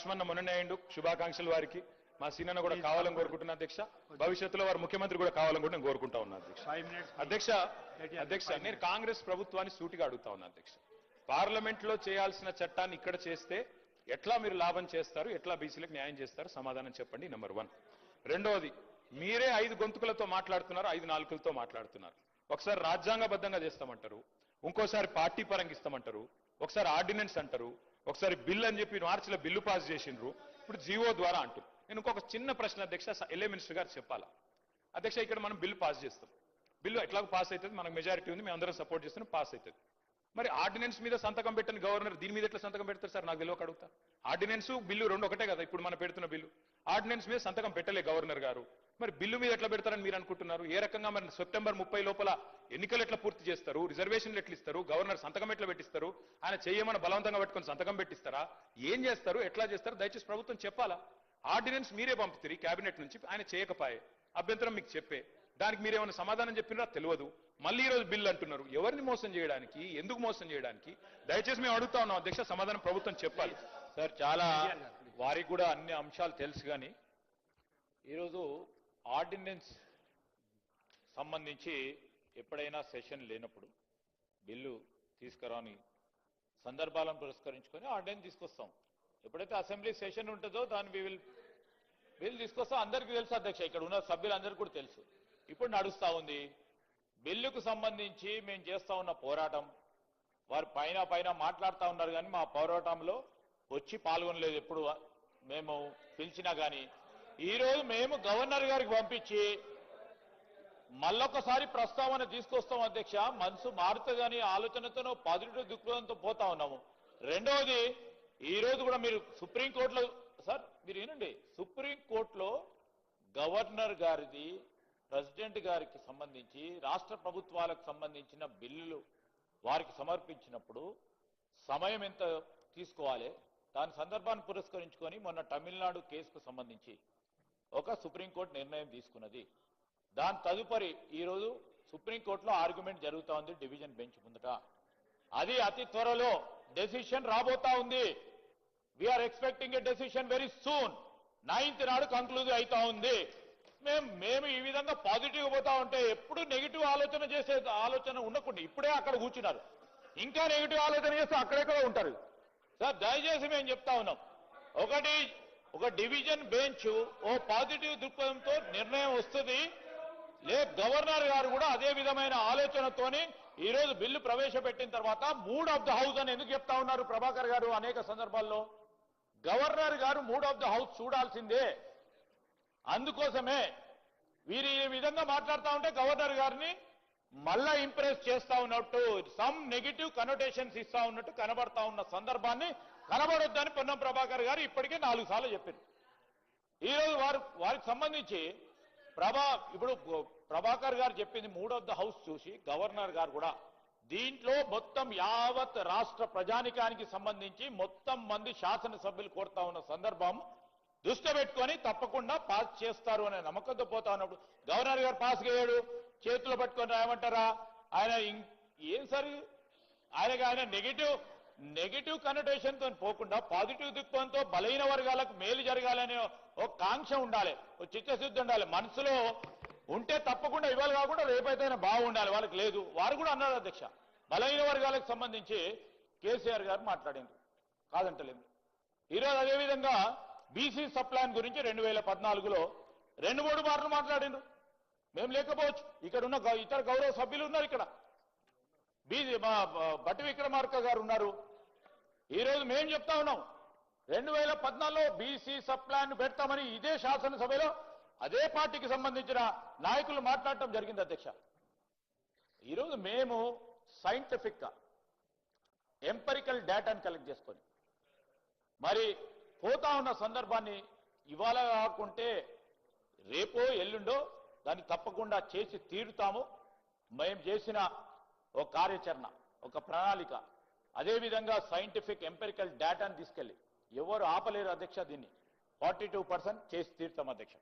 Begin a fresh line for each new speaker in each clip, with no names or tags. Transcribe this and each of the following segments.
లక్ష్మణ మొన్ననే అయిండు, శుభాకాంక్షలు వారికి. మా సీనన్న కూడా కావాలని కోరుకుంటున్నా అధ్యక్ష. భవిష్యత్తులో వారు ముఖ్యమంత్రి కూడా కావాలని కూడా నేను కోరుకుంటా ఉన్నా అధ్యక్ష. అధ్యక్ష నేను కాంగ్రెస్ ప్రభుత్వాన్ని సూటిగా అడుగుతా ఉన్నా అధ్యక్ష. పార్లమెంట్ లో చేయాల్సిన చట్టాన్ని ఇక్కడ చేస్తే ఎట్లా మీరు లాభం చేస్తారు, ఎట్లా బీసీలకు న్యాయం చేస్తారు, సమాధానం చెప్పండి. నెంబర్ 1. రెండోది, మీరే 5 గొంతుకులతో మాట్లాడుతున్నారు, 5 నాలుకలతో మాట్లాడుతున్నారు. ఒకసారి రాజ్యాంగబద్ధంగా చేస్తామంటారు, ఇంకోసారి పార్టీ పరంగా ఇస్తామంటారు, ఒకసారి ఆర్డినెన్స్ అంటారు, ఒకసారి బిల్ అని చెప్పి మార్చిలో బిల్లు పాస్ చేసిండ్రు, ఇప్పుడు జీవో ద్వారా అంటారు. నేను ఇంకొక చిన్న ప్రశ్న అధ్యక్ష, ఎల్ఏ మినిస్టర్ గారు చెప్పాలా అధ్యక్ష. ఇక్కడ మనం బిల్లు పాస్ చేస్తాం, బిల్లు ఎట్లాగో పాస్ అవుతుంది, మనకు మెజారిటీ ఉంది, మేము అందరం సపోర్ట్ చేస్తున్నాం, పాస్ అవుతుంది. మరి ఆర్డినెన్స్ మీద సంతకం పెట్టని గవర్నర్ దీని మీద ఎట్లా సంతకం పెడతారు సార్? నాకు తెలియక అడుగుతా. ఆర్డినెన్స్ బిల్లు రెండు ఒకటే కదా ఇప్పుడు మనం పెడుతున్న బిల్లు. ఆర్డినెన్స్ మీద సంతకం పెట్టలే గవర్నర్ గారు, మరి బిల్లు మీద ఎట్లా పెడతారని మీరు అనుకుంటున్నారు? ఏ రకంగా మరి సెప్టెంబర్ 30 లోపల ఎన్నికలు ఎట్లా పూర్తి చేస్తారు, రిజర్వేషన్లు ఎట్లా ఇస్తారు, గవర్నర్ సంతకం ఎట్లా పెట్టిస్తారు, ఆయన చేయమని బలవంతంగా పెట్టుకొని సంతకం పెట్టిస్తారా, ఏం చేస్తారు, ఎట్లా చేస్తారు? దయచేసి ప్రభుత్వం చెప్పాలా. ఆర్డినెన్స్ మీరే పంపుతారు కేబినెట్ నుంచి, ఆయన చేయకపోయే అభ్యంతరం మీకు చెప్పే, దానికి మీరేమైనా సమాధానం చెప్పినారా తెలియదు. మళ్ళీ ఈ రోజు బిల్లు అంటున్నారు. ఎవరిని మోసం చేయడానికి, ఎందుకు మోసం చేయడానికి? దయచేసి మేము అడుగుతా ఉన్నాం అధ్యక్ష, సమాధానం ప్రభుత్వం చెప్పాలి.
సార్ చాలా వారికి కూడా అన్ని అంశాలు తెలుసు, కానీ ఈరోజు ఆర్డినెన్స్ సంబంధించి ఎప్పుడైనా సెషన్ లేనప్పుడు బిల్లు తీసుకురాని సందర్భాలను పురస్కరించుకొని ఆర్డినెన్స్ తీసుకొస్తాం. ఎప్పుడైతే అసెంబ్లీ సెషన్ ఉంటుందో దాన్ని బిల్ తీసుకొస్తాం. అందరికీ తెలుసు అధ్యక్ష, ఇక్కడ ఉన్న సభ్యులందరికీ కూడా తెలుసు. ఇప్పుడు నడుస్తూ ఉంది బిల్లుకు సంబంధించి మేము చేస్తా ఉన్న పోరాటం. వారు పైన మాట్లాడుతూ ఉన్నారు, కానీ మా పోరాటంలో వచ్చి పాల్గొనలేదు. ఎప్పుడు మేము పిలిచినా కానీ ఈరోజు మేము గవర్నర్ గారికి పంపించి మళ్ళొకసారి ప్రస్తావన తీసుకొస్తాం అధ్యక్ష. మనసు మారుతుందని ఆలోచనతోనో పాజిటివ్ దృక్పథంతో పోతా ఉన్నాము. రెండవది, ఈ రోజు కూడా మీరు సుప్రీంకోర్టులో సార్ మీరు ఏనండి, సుప్రీంకోర్టులో గవర్నర్ గారిది, ప్రెసిడెంట్ గారికి సంబంధించి రాష్ట్ర ప్రభుత్వాలకు సంబంధించిన బిల్లులు వారికి సమర్పించినప్పుడు సమయం ఎంత తీసుకోవాలి, దాని సందర్భాన్ని పురస్కరించుకొని మొన్న తమిళనాడు కేసుకు సంబంధించి ఒక సుప్రీంకోర్టు నిర్ణయం తీసుకున్నది. దాని తదుపరి ఈరోజు సుప్రీంకోర్టులో ఆర్గ్యుమెంట్ జరుగుతూ ఉంది డివిజన్ బెంచ్ ముందట. అది అతి త్వరలో డెసిషన్ రాబోతా ఉంది. We are expecting a decision very soon. 9th నాడు కంక్లూజ్ అవుతా ఉంది. మేము ఈ విధంగా పాజిటివ్ పోతా ఉంటే ఎప్పుడు నెగిటివ్ ఆలోచన చేసే ఆలోచన ఉండకుండా ఇప్పుడే అక్కడ కూర్చున్నారు, ఇంకా నెగిటివ్ ఆలోచన చేస్తే అక్కడెక్కడ ఉంటారు సార్. దయచేసి మేము చెప్తా ఉన్నాం, ఒక డివిజన్ బెంచ్ ఓ పాజిటివ్ దృక్పథంతో నిర్ణయం వస్తుంది. గవర్నర్ గారు కూడా అదే విధమైన ఆలోచనతోని ఈ రోజు బిల్లు ప్రవేశపెట్టిన తర్వాత మూడ్ ఆఫ్ ద హౌస్ అని ఎందుకు చెప్తా ఉన్నారు ప్రభాకర్ గారు? అనేక సందర్భాల్లో గవర్నర్ గారు మూడ్ ఆఫ్ ద హౌస్ చూడాల్సిందే. అందుకోసమే వీరు ఈ విధంగా మాట్లాడుతూ ఉంటే గవర్నర్ గారిని మళ్ళా ఇంప్రెస్ చేస్తా ఉన్నట్టు, సమ్ నెగిటివ్ కనోటేషన్స్ ఇస్తా ఉన్నట్టు కనబడతా ఉన్న సందర్భాన్ని కనబడొద్దని పొన్నం ప్రభాకర్ గారు ఇప్పటికే 4 సార్లు చెప్పారు. ఈరోజు వారికి సంబంధించి ఇప్పుడు ప్రభాకర్ గారు చెప్పింది మూడ్ ఆఫ్ ద హౌస్ చూసి గవర్నర్ గారు కూడా దీంట్లో మొత్తం యావత్ రాష్ట్ర ప్రజానికానికి సంబంధించి మొత్తం మంది శాసనసభ్యులు కోరుతా ఉన్న సందర్భం దృష్టి పెట్టుకొని తప్పకుండా పాస్ చేస్తారు అనే నమ్మకంతో పోతా ఉన్నప్పుడు గవర్నర్ గారు పాస్ చేయడు, చేతులు పట్టుకొని రాయమంటారా? ఆయన ఏం సరి ఆయన నెగిటివ్ కనోటేషన్ తో పోకుండా పాజిటివ్ దృక్పథంతో బలహీన వర్గాలకు మేలు జరగాలనే ఒక కాంక్ష ఉండాలి, ఒక చిత్తశుద్ధి ఉండాలి. మనసులో ఉంటే తప్పకుండా ఇవాళ కాకుండా రేపైతే బాగుండాలి. వాళ్ళకి లేదు. వారు కూడా అన్నారు అధ్యక్ష, బలహీన వర్గాలకు సంబంధించి కేసీఆర్ గారు మాట్లాడింది కాదంటలేదు. ఈరోజు అదేవిధంగా బీసీ సప్లాన్ గురించి 2014లో 2-3 మార్లు మాట్లాడిండ్రు. మేము లేకపోవచ్చు, ఇక్కడ ఉన్న ఇతర గౌరవ సభ్యులు ఉన్నారు, ఇక్కడ బట్టి విక్రమార్క గారు ఉన్నారు. ఈరోజు మేము చెప్తా ఉన్నాం 2014లో బీసీ సప్లాన్ పెడతామని ఇదే శాసనసభలో అదే పార్టీకి సంబంధించిన నాయకులు మాట్లాడటం జరిగింది అధ్యక్ష. ఈరోజు మేము సైంటిఫిక్ గా ఎంపరికల్ డేటాను కలెక్ట్ చేసుకొని మరి పోతా ఉన్న సందర్భాన్ని ఇవాళ కాకుంటే రేపో ఎల్లుండో దాన్ని తప్పకుండా చేసి తీరుతాము. మేము చేసిన ఒక కార్యాచరణ, ఒక ప్రణాళిక, అదేవిధంగా సైంటిఫిక్ ఎంపెరికల్ డేటాను తీసుకెళ్లి ఎవరు ఆపలేరు అధ్యక్ష. దీన్ని 42% చేసి తీరుతాం అధ్యక్ష.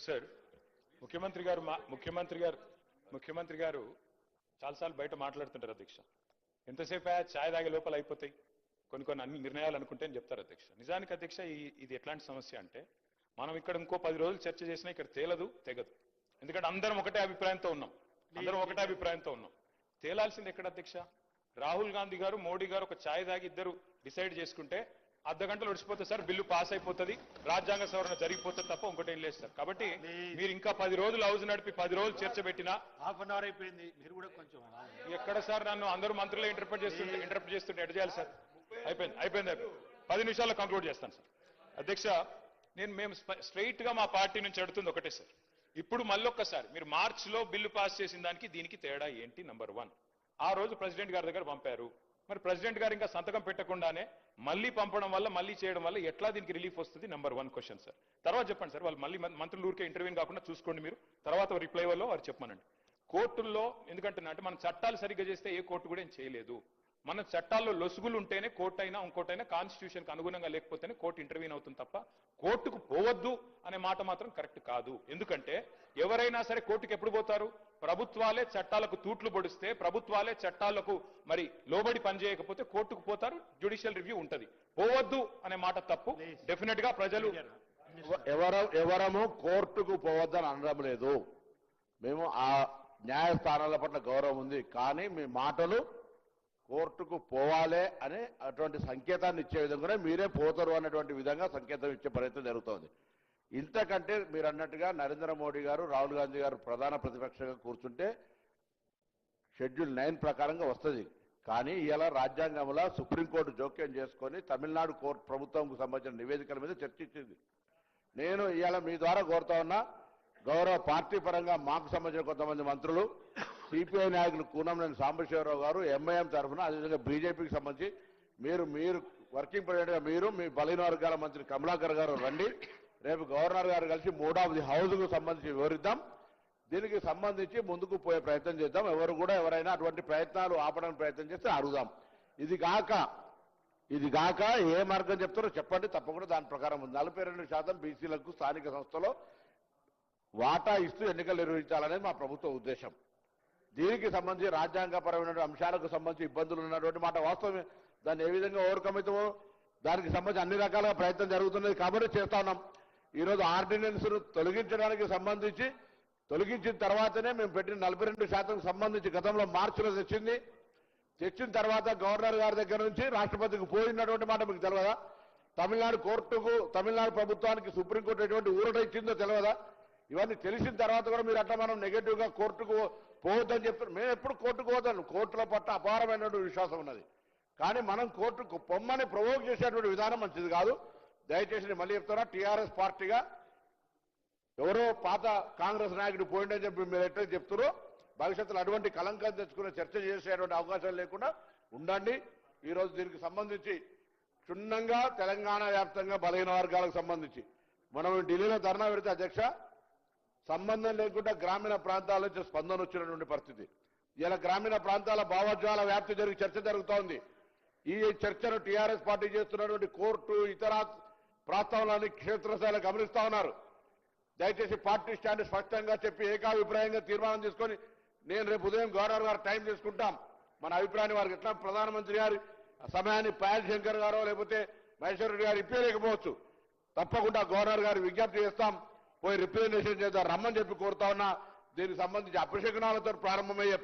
సార్ ముఖ్యమంత్రి గారు చాలాసార్లు బయట మాట్లాడుతుంటారు అధ్యక్ష. ఎంతసేపు ఛాయ్ తాగే లోపల అయిపోతాయి, కొన్ని అన్ని నిర్ణయాలు అనుకుంటే అని చెప్తారు అధ్యక్ష. నిజానికి అధ్యక్ష ఇది ఎట్లాంటి సమస్య అంటే మనం ఇక్కడ ఇంకో 10 రోజులు చర్చ చేసినా ఇక్కడ తేలదు తెగదు. ఎందుకంటే అందరం ఒకటే అభిప్రాయంతో ఉన్నాం. తేలాల్సింది ఎక్కడ అధ్యక్ష? రాహుల్ గాంధీ గారు మోడీ గారు ఒక ఛాయ్ తాగి ఇద్దరు డిసైడ్ చేసుకుంటే అర్ధ గంటలు ఒడిచిపోతుంది సార్, బిల్లు పాస్ అయిపోతుంది, రాజ్యాంగ సవరణ జరిగిపోతుంది తప్ప ఇంకోటి ఏం లేదు సార్. కాబట్టి మీరు ఇంకా 10 రోజులు హౌస్ నడిపి 10 రోజులు చర్చ పెట్టినా
హాఫ్ అన్ అవర్ అయిపోయింది. మీరు కూడా కొంచెం
ఎక్కడ సార్ నన్ను అందరూ మంత్రులే ఇంటర్ప్రిట్ చేస్తుంటే ఎటు చేయాలి సార్? అయిపోయింది 10 నిమిషాల్లో కంక్లూడ్ చేస్తాను సార్. అధ్యక్ష మేము స్ట్రైట్ గా మా పార్టీ నుంచి అడుగుతుంది ఒకటే సార్. ఇప్పుడు మళ్ళొక్కసారి మీరు మార్చ్ లో బిల్లు పాస్ చేసిన దానికి దీనికి తేడా ఏంటి? నంబర్ 1, ఆ రోజు ప్రెసిడెంట్ గారి దగ్గర పంపారు, మరి ప్రెసిడెంట్ గారు ఇంకా సంతకం పెట్టకుండానే మళ్ళీ పంపడం వల్ల మళ్ళీ చేయడం వల్ల ఎట్లా దీనికి రిలీఫ్ వస్తుంది? Number 1 question sir. తర్వాత చెప్పండి సార్, వాళ్ళు మళ్ళీ మంత్రులు ఊరికే ఇంటర్వ్యూ కాకుండా చూసుకోండి మీరు, తర్వాత రిప్లై వల్ల వారు చెప్పమనండి. కోర్టుల్లో ఎందుకంటే మనం చట్టాలు సరిగ్గా చేస్తే ఏ కోర్టు కూడా ఏం చేయలేదు. మన చట్టాల్లో లొసుగులు ఉంటేనే కోర్టు అయినా ఇంకోటైనా కాన్స్టిట్యూషన్ కి అనుగుణంగా లేకపోతేనే కోర్టు ఇంటర్వ్యూన్ అవుతుంది తప్ప కోర్టుకు పోవద్దు అనే మాట మాత్రం కరెక్ట్ కాదు. ఎందుకంటే ఎవరైనా సరే కోర్టుకు ఎప్పుడు పోతారు? ప్రభుత్వాలే చట్టాలకు తూట్లు పొడిస్తే, ప్రభుత్వాలే చట్టాలకు మరి లోబడి పనిచేయకపోతే కోర్టుకు పోతారు, జ్యుడిషియల్ రివ్యూ ఉంటది. పోవద్దు అనే మాట తప్పు. డెఫినెట్ గా ప్రజలు
ఎవరము కోర్టుకు పోవద్దని అనడం లేదు. మేము ఆ న్యాయస్థానాల పట్ల గౌరవం ఉంది, కానీ మీ మాటలు కోర్టుకు పోవాలే అనే అటువంటి సంకేతాన్ని ఇచ్చే విధంగానే మీరే పోతారు అన్నటువంటి విధంగా సంకేతం ఇచ్చే ప్రయత్నం జరుగుతోంది. ఇంతకంటే మీరు అన్నట్టుగా నరేంద్ర మోడీ గారు, రాహుల్ గాంధీ గారు ప్రధాన ప్రతిపక్షంగా కూర్చుంటే షెడ్యూల్ 9 ప్రకారంగా వస్తుంది. కానీ ఇలా రాజ్యాంగంలో సుప్రీంకోర్టు జోక్యం చేసుకొని తమిళనాడు కోర్టు ప్రభుత్వంకు సంబంధించిన నివేదికల మీద చర్చించింది. నేను ఇవాళ మీ ద్వారా కోరుతా ఉన్నా, గౌరవ పార్టీ పరంగా మాకు సంబంధించిన కొంతమంది మంత్రులు, సిపిఐ నాయకులు కూనంనేని సాంబశివరావు గారు ఎంఐఎం తరఫున, అదేవిధంగా బీజేపీకి సంబంధించి మీరు వర్కింగ్ ప్రెసిడెంట్గా మీరు, మీ బలహీన వర్గాల మంత్రి కమలాకర్ గారు రండి. రేపు గవర్నర్ గారు కలిసి 3వ హౌస్కు సంబంధించి వివరిద్దాం. దీనికి సంబంధించి ముందుకు పోయే ప్రయత్నం చేద్దాం. ఎవరు కూడా ఎవరైనా అటువంటి ప్రయత్నాలు ఆపడానికి ప్రయత్నం చేస్తే అడుగుదాం. ఇది గాక ఏ మార్గం చెప్తారో చెప్పండి, తప్పకుండా దాని ప్రకారం ఉంది. 42% బీసీలకు స్థానిక సంస్థలో వాటా ఇస్తూ ఎన్నికలు నిర్వహించాలనేది మా ప్రభుత్వ ఉద్దేశం. దీనికి సంబంధించి రాజ్యాంగపరమైన అంశాలకు సంబంధించి ఇబ్బందులు ఉన్నటువంటి మాట వాస్తవమే. దాన్ని ఏ విధంగా ఓవర్కమ్ అవుతామో దానికి సంబంధించి అన్ని రకాలుగా ప్రయత్నం జరుగుతున్నది కాబట్టి చేస్తా ఉన్నాం. ఈరోజు ఆర్డినెన్స్ తొలగించడానికి సంబంధించి తొలగించిన తర్వాతనే మేము పెట్టిన 42% సంబంధించి గతంలో మార్చిలో తెచ్చిన తర్వాత గవర్నర్ గారి దగ్గర నుంచి రాష్ట్రపతికి పోయినటువంటి మాట మీకు తెలియదా? తమిళనాడు కోర్టుకు, తమిళనాడు ప్రభుత్వానికి సుప్రీంకోర్టు ఎటువంటి ఊరట ఇచ్చిందో తెలియదా? ఇవన్నీ తెలిసిన తర్వాత కూడా మీరు అట్లా మనం నెగటివ్ గా కోర్టుకు పోవద్దని చెప్తారు. మేము ఎప్పుడు కోర్టుకు పోతాను, కోర్టుల పట్ల అపారమైనటువంటి విశ్వాసం ఉన్నది. కానీ మనం కోర్టుకు పొమ్మని ప్రవోక్ చేసేటువంటి విధానం మంచిది కాదు. దయచేసి నేను మళ్ళీ చెప్తున్నా, టీఆర్ఎస్ పార్టీగా ఎవరో పాత కాంగ్రెస్ నాయకుడు పోయిండని చెప్పి మీరు ఎట్లా చెప్తారో భవిష్యత్తులో అటువంటి కలంకం తెచ్చుకునే చర్చ చేసేటువంటి అవకాశం లేకుండా ఉండండి. ఈరోజు దీనికి సంబంధించి క్షుణ్ణంగా తెలంగాణ వ్యాప్తంగా బలహీన వర్గాలకు సంబంధించి మనం ఢిల్లీలో ధర్నా పెడితే అధ్యక్ష సంబంధం లేకుండా గ్రామీణ ప్రాంతాల నుంచి స్పందన వచ్చినటువంటి పరిస్థితి. ఇలా గ్రామీణ ప్రాంతాల భావోద్వేగాల వ్యాప్తి చర్చ జరుగుతోంది. ఈ చర్చను టీఆర్ఎస్ పార్టీ చేస్తున్నటువంటి కోర్టు ఇతర ప్రస్తావనలని క్షేత్రస్థాయిలో గమనిస్తా ఉన్నారు. దయచేసి పార్టీ స్టాండ్ స్పష్టంగా చెప్పి ఏకాభిప్రాయంగా తీర్మానం తీసుకొని నేను రేపు ఉదయం గవర్నర్ గారు టైం తీసుకుంటాం, మన అభిప్రాయాన్ని వారికి ఎట్లా ప్రధానమంత్రి గారి సమయాన్ని పాయల్ శంకర్ గారో లేకపోతే మహేశ్వర రెడ్డి గారు ఇప్పలేకపోవచ్చు, తప్పకుండా గవర్నర్ గారు విజ్ఞప్తి చేస్తాం, పోయి రిప్రజెంటేషన్ చేద్దాం రమ్మని చెప్పి కోరుతా ఉన్నా. దీనికి సంబంధించి అభిషేకనాలతో ప్రారంభమయ్యే